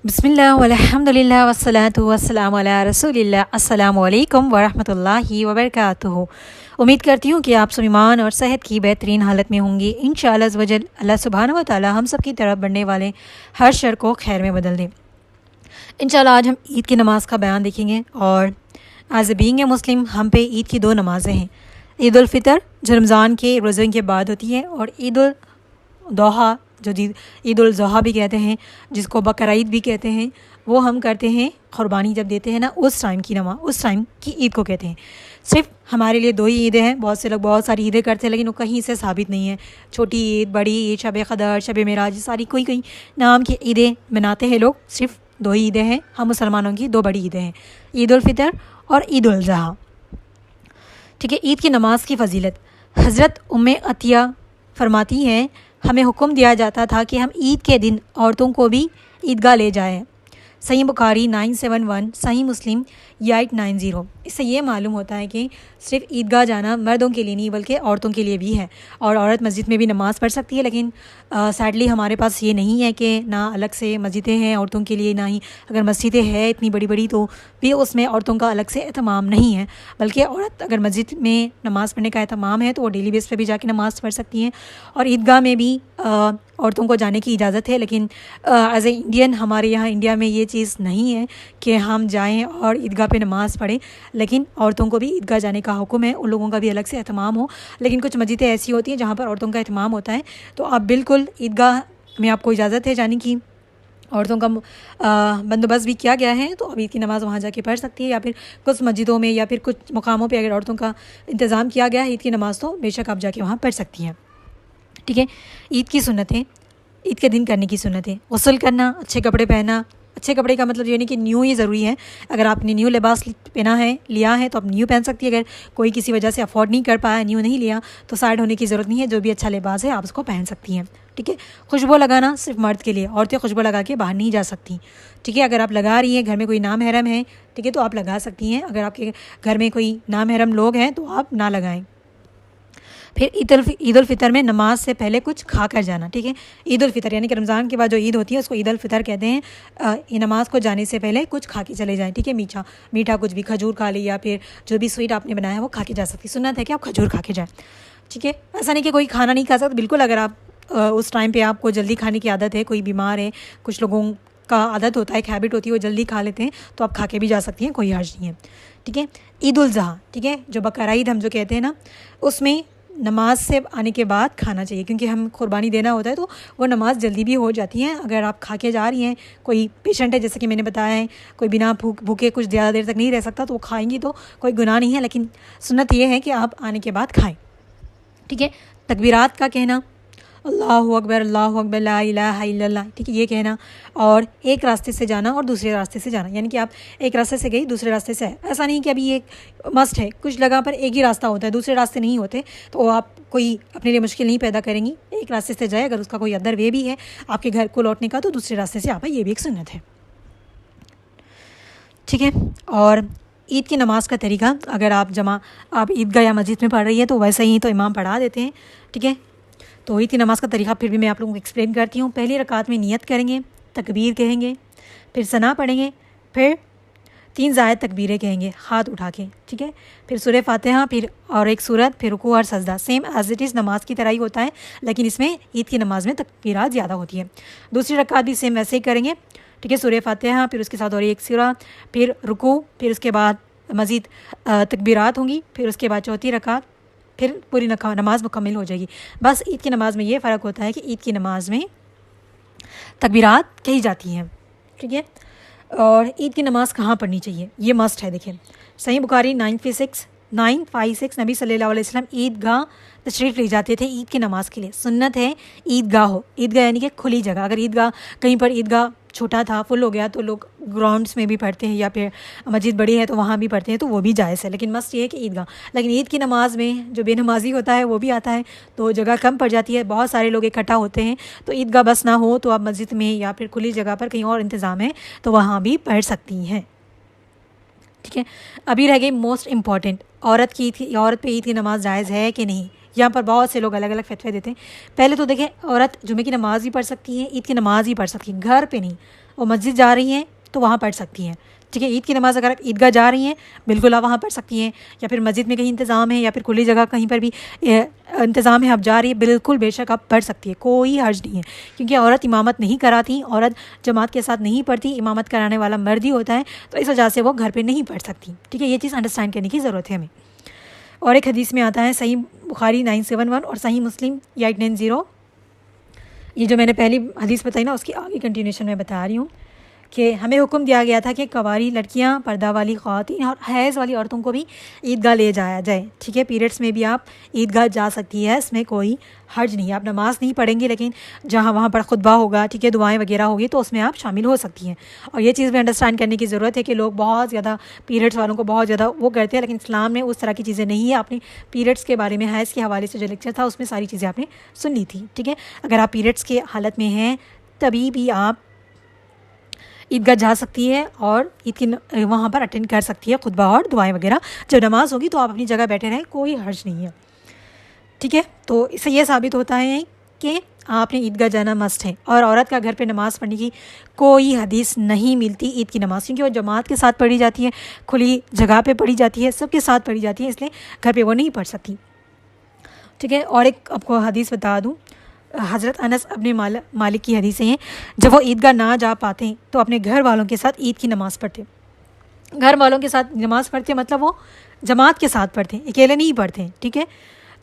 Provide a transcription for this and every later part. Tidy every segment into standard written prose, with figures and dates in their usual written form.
बिस्मिल्लाह वल्हम्दुलिल्लाह वस्सलातु वस्सलामु अला रसूलिल्लाह। अस्सलामु अलैकुम वरहमतुल्लाहि वबरकातुहू। उम्मीद करती हूँ कि आप सब ईमान और सेहत की बेहतरीन हालत में होंगी। इंशाअल्लाह वजल अल्लाह सुब्हानहू व तआला हम सब की तरफ बढ़ने वाले हर शर को खैर में बदल दें। इंशाअल्लाह आज हम ईद की नमाज़ का बयान देखेंगे और एज ए बीइंग ए मुस्लिम हम पे ईद की दो नमाज़ें हैं। ईद उल फ़ितर जो रमज़ान के रोज़ों के बाद होती है, और ईद उल दोहा जो ईद उल ज़ुहा भी कहते हैं, जिसको बकर ईद भी कहते हैं, वो हम करते हैं क़ुरबानी जब देते हैं ना, उस टाइम की नमाज, उस टाइम की ईद को कहते हैं। सिर्फ हमारे लिए दो ही ईदें हैं। बहुत से लोग बहुत सारी ईदें करते हैं, लेकिन वो कहीं से साबित नहीं है। छोटी ईद, बड़ी ईद, शब क़दर, शब मेराज, सारी कोई नाम की ईदें मनाते हैं लोग। सिर्फ दो ही ईदें हैं हम मुसलमानों की, दो बड़ी ईदें हैं, ईद उल फ़ितर और ईद उल ज़ुहा। ठीक है। ईद की नमाज की फ़जीलत, हज़रत उम्मे अतिया फरमाती हैं, हमें हुक्म दिया जाता था कि हम ईद के दिन औरतों को भी ईदगाह ले जाएं। सही बुखारी 971, सही मुस्लिम 890। इससे ये मालूम होता है कि सिर्फ ईदगाह जाना मर्दों के लिए नहीं बल्कि औरतों के लिए भी है, और औरत मस्जिद में भी नमाज़ पढ़ सकती है। लेकिन सैडली हमारे पास ये नहीं है कि ना अलग से मस्जिदें हैं औरतों के लिए, ना ही अगर मस्जिदें हैं इतनी बड़ी बड़ी तो भी उसमें औरतों का अलग से एहतमाम नहीं है। बल्कि औरत अगर मस्जिद में नमाज़ पढ़ने का एहतमाम है तो वो डेली बेस पे भी जाके नमाज़ पढ़ सकती हैं, और ईदगाह में भी औरतों को जाने की इजाज़त है। लेकिन एज ए इंडियन हमारे यहाँ इंडिया में ये चीज़ नहीं है कि हम जाएं और ईदगाह पे नमाज़ पढ़ें, लेकिन औरतों को भी ईदगाह जाने का हुक्म है, उन लोगों का भी अलग से एहतमाम हो। लेकिन कुछ मस्जिदें ऐसी होती हैं जहाँ पर औरतों का एहतमाम होता है, तो आप बिल्कुल ईदगाह में आपको इजाज़त है जाने की। औरतों का बंदोबस्त भी किया गया है, तो अब ईद की नमाज़ वहाँ जाके पढ़ सकती है, या फिर कुछ मस्जिदों में या फिर कुछ मुकामों पे अगर औरतों का इंतज़ाम किया गया है ईद की नमाज़, तो बेशक आप जाके वहाँ पढ़ सकती हैं। ठीक है। ईद की सुन्नतें, ईद के दिन करने की सुन्नतें, गुस्ल करना, अच्छे कपड़े पहनना। अच्छे कपड़े का मतलब ये नहीं कि न्यू ही ज़रूरी है। अगर आपने न्यू लिबास पहना है, लिया है, तो आप न्यू पहन सकती है। अगर कोई किसी वजह से अफोर्ड नहीं कर पाया, न्यू नहीं लिया, तो साइड होने की ज़रूरत नहीं है। जो भी अच्छा लिबास है आप उसको पहन सकती हैं। ठीक है। खुशबू लगाना सिर्फ मर्द के लिए, औरतें खुशबू लगा के बाहर नहीं जा सकती। ठीक है। अगर आप लगा रही हैं, घर में कोई नामहरम है, ठीक है, तो आप लगा सकती हैं। अगर आपके घर में कोई नामहरम लोग हैं तो आप ना लगाएं। फिर ईद उल फ़ितर में नमाज से पहले कुछ खा कर जाना। ठीक है। ईद उल फ़ितर यानी कि रमज़ान के बाद जो ईद होती है उसको ईद उल फ़ितर कहते हैं। ये नमाज को जाने से पहले कुछ खा के चले जाएं। ठीक है। मीठा कुछ भी, खजूर खा ली, या फिर जो भी स्वीट आपने बनाया है वो खा के जा सकती। सुन्नत है कि आप खजूर खा के जाएँ। ठीक है। ऐसा नहीं कि कोई खाना नहीं खा सकता, बिल्कुल। अगर आप उस टाइम पर आपको जल्दी खाने की आदत है, कोई बीमार है, कुछ लोगों का आदत होता है, एक हैबिट होती है वो जल्दी खा लेते हैं, तो आप खा के भी जा सकती हैं, कोई हर्ज नहीं है। ठीक है। ईद उल ज़ुहा, ठीक है, जो बकर ईद हम जो कहते हैं ना, उसमें नमाज से आने के बाद खाना चाहिए, क्योंकि हम कुर्बानी देना होता है, तो वो नमाज़ जल्दी भी हो जाती है। अगर आप खा के जा रही हैं, कोई पेशेंट है जैसे कि मैंने बताया है, कोई बिना भूखे कुछ ज़्यादा देर तक नहीं रह सकता, तो वो खाएंगी तो कोई गुनाह नहीं है। लेकिन सुन्नत ये है कि आप आने के बाद खाएं। ठीक है। तकबीरात का कहना, अल्लाहु अकबर, ला इलाहा इल्लल्लाह, ठीक है, ये कहना, और एक रास्ते से जाना और दूसरे रास्ते से जाना, यानी कि आप एक रास्ते से गई, दूसरे रास्ते से आए। ऐसा नहीं कि अभी ये मस्ट है, कुछ जगह पर एक ही रास्ता होता है, दूसरे रास्ते नहीं होते, तो आप कोई अपने लिए मुश्किल नहीं पैदा करेंगी। एक रास्ते से जाए, अगर उसका कोई अदर वे भी है आपके घर को लौटने का, तो दूसरे रास्ते से आप, ये भी एक सुन्नत है। ठीक है। और ईद की नमाज़ का तरीका, अगर आप ईदगाह या मस्जिद में पढ़ रही है तो वैसे ही तो इमाम पढ़ा देते हैं। ठीक है। तो ईद की नमाज़ का तरीका फिर भी मैं आप लोगों को एक्सप्लेन करती हूँ। पहली रकात में नियत करेंगे, तकबीर कहेंगे, फिर सना पढ़ेंगे, फिर 3 ज़ायद तकबीरें कहेंगे हाथ उठा के। ठीक है। फिर सूरह फातिहा, फिर और एक सूरत, फिर रुकू और सजदा। सेम एज इट इज़ नमाज की तरह ही होता है, लेकिन इसमें ईद की नमाज़ में तकबीरात ज़्यादा होती है। दूसरी रकात भी सेम वैसे ही करेंगे। ठीक है। सूरह फातिहा, फिर उसके साथ और एक सूरा, फिर रुकू, फिर उसके बाद मज़ीद तकबीरात होंगी, फिर उसके बाद चौथी रकात, फिर पूरी नमाज मुकम्मल हो जाएगी। बस ईद की नमाज़ में ये फ़र्क होता है कि ईद की नमाज़ में तकबीरात कही जाती हैं। ठीक है। और ईद की नमाज़ कहाँ पढ़नी चाहिए, ये मस्ट है। देखिए, सही बुखारी 956 नबी सल्लल्लाहु अलैहि वसल्लम ईदगाह तशरीफ़ ले जाते थे ईद की नमाज़ के लिए। सुन्नत है ईदगाह हो, ईदगाह यानी कि खुली जगह। अगर ईदगाह कहीं पर ईदगाह छोटा था, फुल हो गया, तो लोग ग्राउंड्स में भी पढ़ते हैं, या फिर मस्जिद बड़ी है तो वहाँ भी पढ़ते हैं, तो वो भी जायज़ है। लेकिन मस्त ये है कि ईदगाह। लेकिन ईद की नमाज़ में जो बेनमाजी होता है वो भी आता है, तो जगह कम पड़ जाती है, बहुत सारे लोग इकट्ठा होते हैं, तो ईदगाह बस ना हो तो आप मस्जिद में या फिर खुली जगह पर कहीं और इंतज़ाम है तो वहाँ भी पढ़ सकती हैं। ठीक है। अभी रह गई मोस्ट इम्पॉर्टेंट, औरत पे ईद की नमाज़ जायज़ है कि नहीं। यहाँ पर बहुत से लोग अलग अलग फतवे देते हैं। पहले तो देखें, औरत जुमे की नमाज़ भी पढ़ सकती है, ईद की नमाज़ भी पढ़ सकती है, घर पे नहीं। वो मस्जिद जा रही हैं तो वहाँ पढ़ सकती हैं, ठीक है। ईद की नमाज़ अगर आप ईदगाह जा रही हैं बिल्कुल आप वहाँ पढ़ सकती हैं, या फिर मस्जिद में कहीं इंतज़ाम है या फिर खुली जगह कहीं पर भी इंतज़ाम है, आप जा रही है बिल्कुल बेशक आप पढ़ सकती है, कोई हर्ज नहीं है। क्योंकि औरत इमामत नहीं कराती, औरत जमात के साथ नहीं पढ़ती, इमामत कराने वाला मर्द ही होता है, तो इस वजह से वो घर पर नहीं पढ़ सकती, ठीक है। ये चीज़ अंडरस्टैंड करने की ज़रूरत है हमें। और एक हदीस में आता है, सही बुखारी 971 और सही मुस्लिम 890, ये जो मैंने पहली हदीस बताई ना उसकी आगे कंटिन्यूशन में बता रही हूँ कि हमें हुक्म दिया गया था कि कवारी लड़कियाँ, पर्दा वाली ख़वातीन और हैज़ वाली औरतों को भी ईदगाह ले जाया जाए, ठीक है। पीरियड्स में भी आप ईदगाह जा सकती है, इसमें कोई हर्ज नहीं है। आप नमाज़ नहीं पढ़ेंगी लेकिन जहाँ वहाँ पर खुतबा होगा, ठीक है, दुआएं वगैरह होगी तो उसमें आप शामिल हो सकती हैं। और ये चीज़ भी अंडरस्टैंड करने की ज़रूरत है कि लोग बहुत ज़्यादा पीरियड्स वालों को बहुत ज़्यादा वो करते हैं, लेकिन इस्लाम में उस तरह की चीज़ें नहीं है। आपने पीरियड्स के बारे में हैज़ के हवाले से जो लेक्चर था उसमें सारी चीज़ें आपने सुन ली थी, ठीक है। अगर आप पीरियड्स के हालत में हैं तभी भी आप ईदगाह जा सकती है और ईद की वहाँ पर अटेंड कर सकती है खुतबा और दुआएं वगैरह। जब नमाज़ होगी तो आप अपनी जगह बैठे रहें, कोई हर्ज नहीं है, ठीक है। तो इससे ये साबित होता है कि आपने ईदगाह जाना मस्ट है। और औरत का घर पे नमाज़ पढ़ने की कोई हदीस नहीं मिलती ईद की नमाज़, क्योंकि वो जमात के साथ पढ़ी जाती है, खुली जगह पे पढ़ी जाती है, सबके साथ पढ़ी जाती है, इसलिए घर पे वो नहीं पढ़ सकती, ठीक है। और एक आपको हदीस बता दूँ, हज़रत अनस अपने मालिक की हदीसें हैं, जब वो ईदगाह ना जा पाते तो अपने घर वालों के साथ ईद की नमाज़ पढ़ते। घर वालों के साथ नमाज़ पढ़ते मतलब वो जमात के साथ पढ़ते, अकेले नहीं पढ़ते, ठीक है।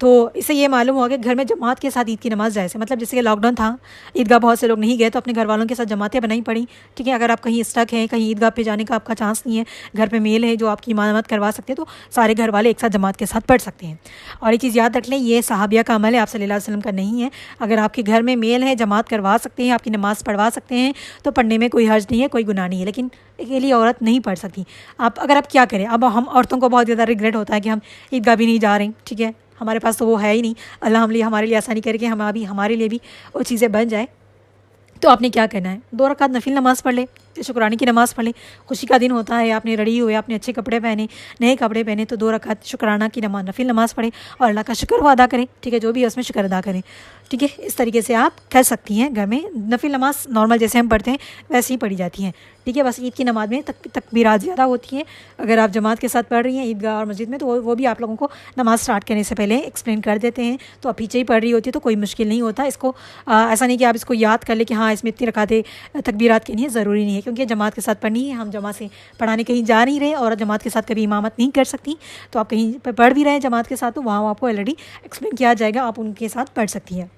तो इससे ये मालूम हुआ कि घर में जमात के साथ ईद की नमाज़ जायज़ है। मतलब जैसे कि लॉकडाउन था, ईदगाह बहुत से लोग नहीं गए तो अपने घर वालों के साथ जमातें बनाई पड़ी, ठीक है। अगर आप कहीं स्टक हैं, कहीं ईदगाह पे जाने का आपका चांस नहीं है, घर पे मेल है जो आपकी इमामत करवा सकते हैं, तो सारे घर वाले एक साथ जमात के साथ पढ़ सकते हैं। और ये चीज़ याद रख लें, ये सहाबिया का अमल है, आप सल्लल्लाहु अलैहि वसल्लम का नहीं है। अगर आपके घर में मेल है, जमात करवा सकते हैं, आपकी नमाज़ पढ़वा सकते हैं, तो पढ़ने में कोई हर्ज नहीं है, कोई गुनाह नहीं है। लेकिन अकेली औरत नहीं पढ़ सकती। अगर आप क्या करें, अब हम औरतों को बहुत ज़्यादा रिग्रेट होता है कि हम ईदगाह भी नहीं जा रहे, ठीक है, हमारे पास तो वो है ही नहीं। अल्लाह हमारे लिए आसानी करके हमारे लिए भी वो चीज़ें बन जाए। तो आपने क्या करना है, 2 रकात नफिल नमाज़ पढ़ ले, शुक्रानी की नमाज़ पढ़ ले। खुशी का दिन होता है, आपने रेडी हुए, आपने अच्छे कपड़े पहने, नए कपड़े पहने, तो 2 रकात शुक्राना की नफिल नमाज़ पढ़े और अल्लाह का शुक्र वो अदा करें, ठीक है, जो भी है उसमें शुक्र अदा करें, ठीक है। इस तरीके से आप कर सकती हैं। घर में नफिल नमाज़ नॉर्मल जैसे हम पढ़ते हैं वैसे ही पढ़ी जाती हैं, ठीक है। बस ईद की नमाज में तकबीरात ज़्यादा होती हैं। अगर आप जमात के साथ पढ़ रही हैं ईदगाह और मस्जिद में, तो वो भी आप लोगों को नमाज़ स्टार्ट करने से पहले एक्सप्लेन कर देते हैं, तो आप पीछे ही पढ़ रही होती है तो कोई मुश्किल नहीं होता। इसको ऐसा नहीं कि आप इसको याद कर ले कि हाँ इसमें इतनी रकातें तकबीरात के लिए ज़रूरी नहीं है, क्योंकि जमात के साथ पढ़नी है। हम जमात से पढ़ाने कहीं जा नहीं रहे और जमात के साथ कभी इमामत नहीं कर सकती, तो आप कहीं पर पढ़ भी रहे हैं जमात के साथ तो वहाँ आपको ऑलरेडी एक्सप्लेन किया जाएगा, आप उनके साथ पढ़ सकती हैं,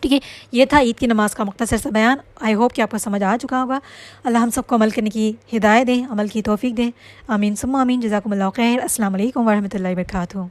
ठीक है। ये था ईद की नमाज़ का मुख्तसर सा बयान। आई होप कि आपको समझ आ चुका होगा। अल्लाह हम सबको अमल करने की हिदायत दें, अमल की तौफीक दें। आमीन सुम्मा आमीन। जज़ाकुमुल्लाहु खैर। अस्सलाम वालेकुम व रहमतुल्लाहि व बरकातुहू।